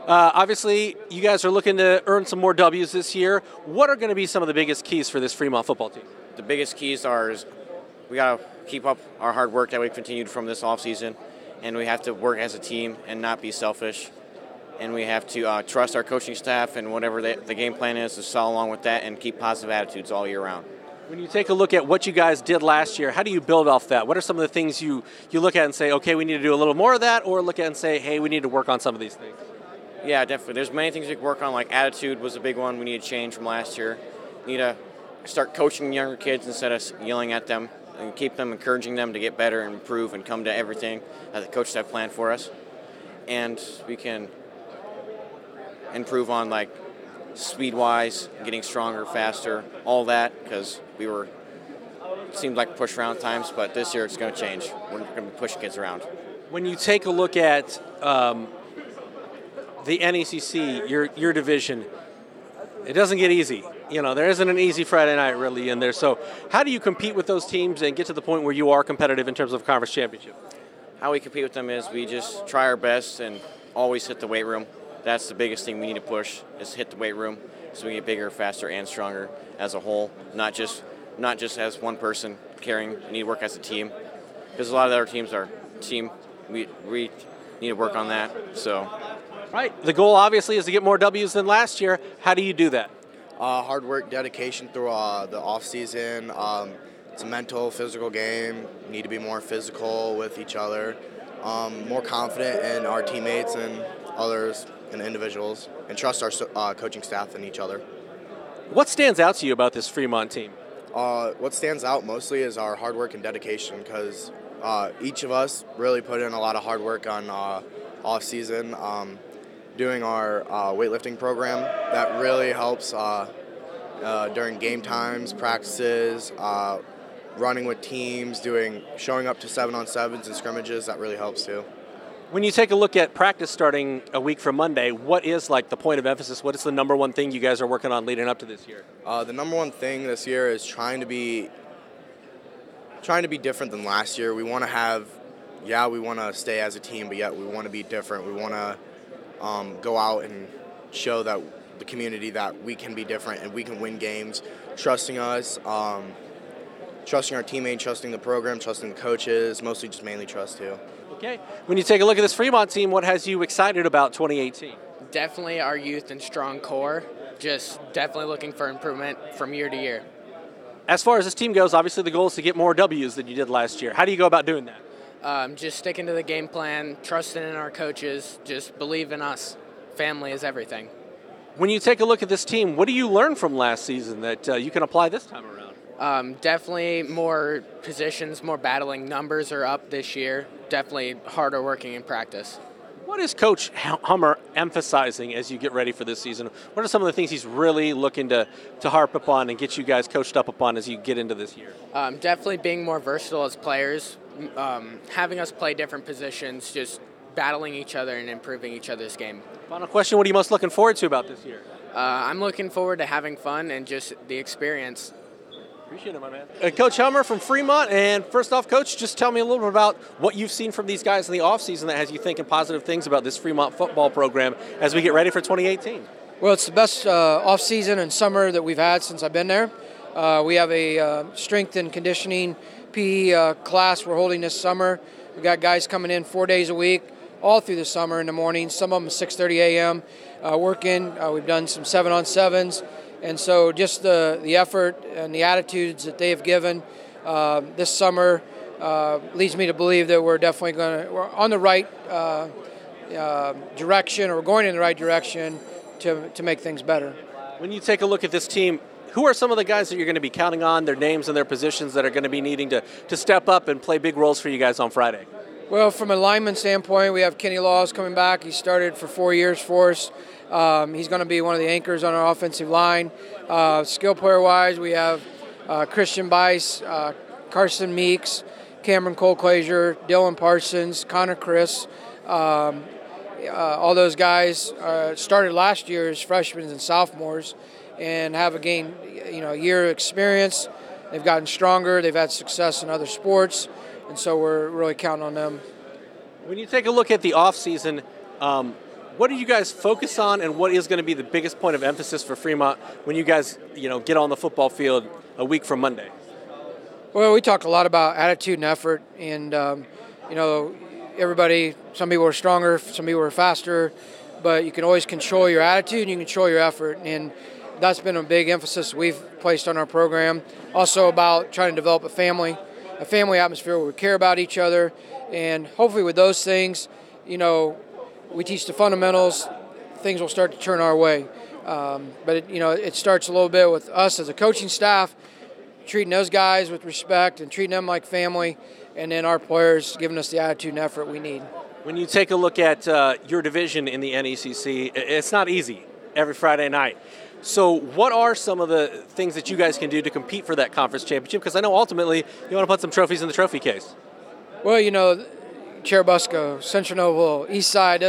Obviously, you guys are looking to earn some more W's this year. What are going to be some of the biggest keys for this Fremont football team? The biggest keys is we got to keep up our hard work that we've continued from this offseason, and we have to work as a team and not be selfish. And we have to trust our coaching staff and whatever the game plan is to follow along with that and keep positive attitudes all year round. When you take a look at what you guys did last year, how do you build off that? What are some of the things you look at and say, okay, we need to do a little more of that, or look at and say, hey, we need to work on some of these things? Yeah, definitely. There's many things we can work on, like attitude was a big one we need to change from last year. We need to start coaching younger kids instead of yelling at them and keep them, encouraging them to get better and improve and come to everything that the coaches have planned for us. And we can improve on like speed-wise, getting stronger, faster, all that, because it seemed like push around times, but this year it's going to change. We're going to be pushing kids around. When you take a look at the NECC, your division, it doesn't get easy. You know, there isn't an easy Friday night really in there. So how do you compete with those teams and get to the point where you are competitive in terms of conference championship? How we compete with them is we just try our best and always hit the weight room. That's the biggest thing we need to push, is hit the weight room so we get bigger, faster, and stronger as a whole, not just as one person carrying. We need to work as a team, because a lot of the other teams are team. We need to work on that. So, right. The goal obviously is to get more W's than last year. How do you do that? Hard work, dedication through the off season. It's a mental, physical game. We need to be more physical with each other, more confident in our teammates and others and individuals, and trust our coaching staff and each other. What stands out to you about this Fremont team? What stands out mostly is our hard work and dedication, because each of us really put in a lot of hard work on off season, doing our weightlifting program. That really helps during game times, practices, running with teams, showing up to 7-on-7s and scrimmages. That really helps too. When you take a look at practice starting a week from Monday, what is like the point of emphasis? What is the number one thing you guys are working on leading up to this year? The number one thing this year is trying to be different than last year. We want to stay as a team, but yet we want to be different. We want to go out and show that the community that we can be different and we can win games, trusting us, trusting our teammates, trusting the program, trusting the coaches, mostly just mainly trust too. Okay. When you take a look at this Fremont team, what has you excited about 2018? Definitely our youth and strong core. Just definitely looking for improvement from year to year. As far as this team goes, obviously the goal is to get more W's than you did last year. How do you go about doing that? Just sticking to the game plan, trusting in our coaches, just believe in us. Family is everything. When you take a look at this team, what do you learn from last season that you can apply this time around? Definitely more positions, more battling. Numbers are up this year. Definitely harder working in practice. What is Coach Hummer emphasizing as you get ready for this season? What are some of the things he's really looking to harp upon and get you guys coached up upon as you get into this year? Definitely being more versatile as players, having us play different positions, just battling each other and improving each other's game. Final question, what are you most looking forward to about this year? I'm looking forward to having fun and just the experience. Appreciate it, my man. Coach Hummer from Fremont, and first off, Coach, just tell me a little bit about what you've seen from these guys in the offseason that has you thinking positive things about this Fremont football program as we get ready for 2018. Well, it's the best off-season and summer that we've had since I've been there. We have a strength and conditioning PE class we're holding this summer. We've got guys coming in 4 days a week, all through the summer in the morning, some of them 6:30 a.m. Working. We've done some 7-on-7s. And so just the effort and the attitudes that they have given this summer leads me to believe that we're definitely we're on the right direction, or we're going in the right direction to make things better. When you take a look at this team, who are some of the guys that you're going to be counting on, their names and their positions that are going to be needing to step up and play big roles for you guys on Friday? Well, from a lineman standpoint, we have Kenny Laws coming back. He started for 4 years for us. He's going to be one of the anchors on our offensive line. Skill player-wise, we have Christian Bice, Carson Meeks, Cameron Colclaser, Dylan Parsons, Connor Chris. All those guys started last year as freshmen and sophomores and have gained a year of experience. They've gotten stronger. They've had success in other sports, and so we're really counting on them. When you take a look at the offseason, What do you guys focus on, and what is going to be the biggest point of emphasis for Fremont when you guys, get on the football field a week from Monday? Well, we talk a lot about attitude and effort, and everybody. Some people are stronger, some people are faster, but you can always control your attitude and you can control your effort, and that's been a big emphasis we've placed on our program. Also about trying to develop a family atmosphere where we care about each other, and hopefully with those things, we teach the fundamentals, things will start to turn our way. But it starts a little bit with us as a coaching staff, treating those guys with respect and treating them like family, and then our players giving us the attitude and effort we need. When you take a look at your division in the NECC, it's not easy every Friday night. So what are some of the things that you guys can do to compete for that conference championship? Because I know ultimately you want to put some trophies in the trophy case. Well, Cherubusco, Central Noble, Eastside,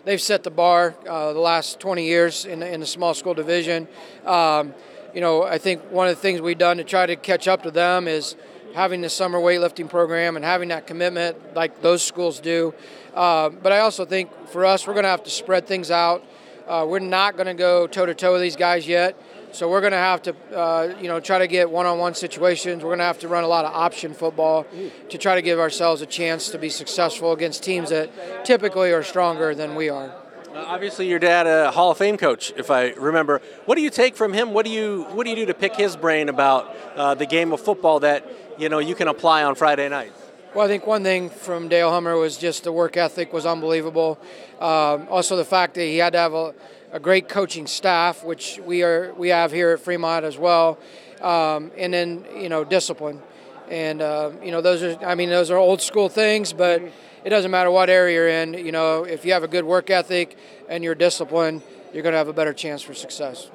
they've set the bar the last 20 years in the small school division. I think one of the things we've done to try to catch up to them is having the summer weightlifting program and having that commitment like those schools do. But I also think for us, we're going to have to spread things out. We're not going to go toe-to-toe with these guys yet. So we're going to have to, try to get one-on-one situations. We're going to have to run a lot of option football to try to give ourselves a chance to be successful against teams that typically are stronger than we are. Obviously, your dad, a Hall of Fame coach, if I remember. What do you take from him? What do you do to pick his brain about the game of football that you can apply on Friday nights? Well, I think one thing from Dale Hummer was just the work ethic was unbelievable. Also, the fact that he had to have a great coaching staff, which we have here at Fremont as well, and then discipline. And those are old school things, but it doesn't matter what area you're in. If you have a good work ethic and you're disciplined, you're going to have a better chance for success.